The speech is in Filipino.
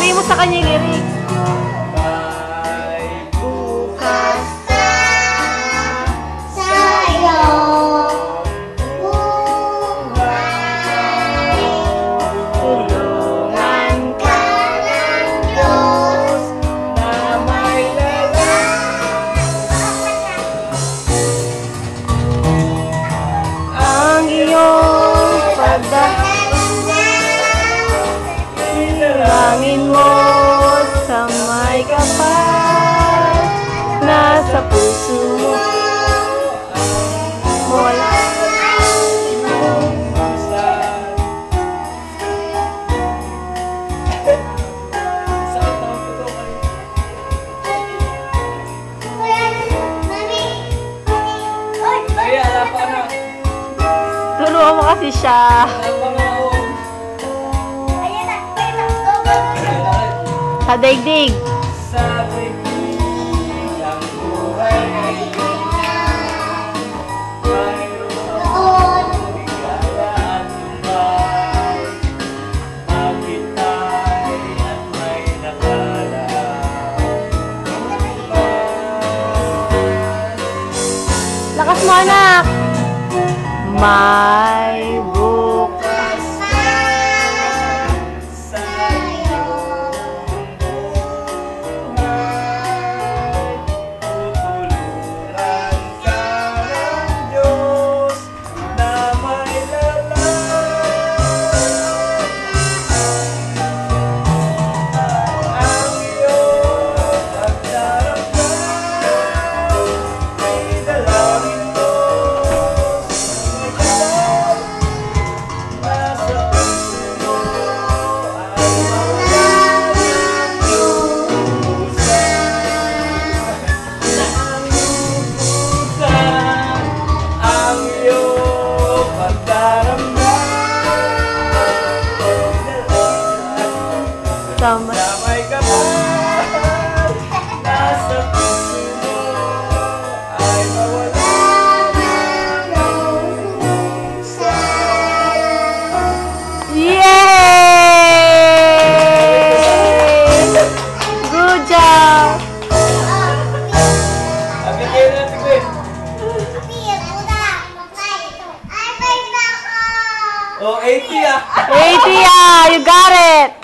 Sabihin mo sa kanya yung lyrics. May bukas na Sa'yo tulungan ka ng Diyos na may Ang iyong pagdalangin mo sa may kapal nasa puso mo. Wala. Turuan mo kasi siya. Sa daigdig. Lakas mo, anak. May bukas sa'yo tutulungan ka ng Diyos na may ang iyong pagdaramdam ay dalawin mo. Tama. Damay ka pa, nasa puso mo ay mawala ng Yay! Good job! Happy kayo natin, Gwen. Oh, 80 ah! 80 ah! You got it!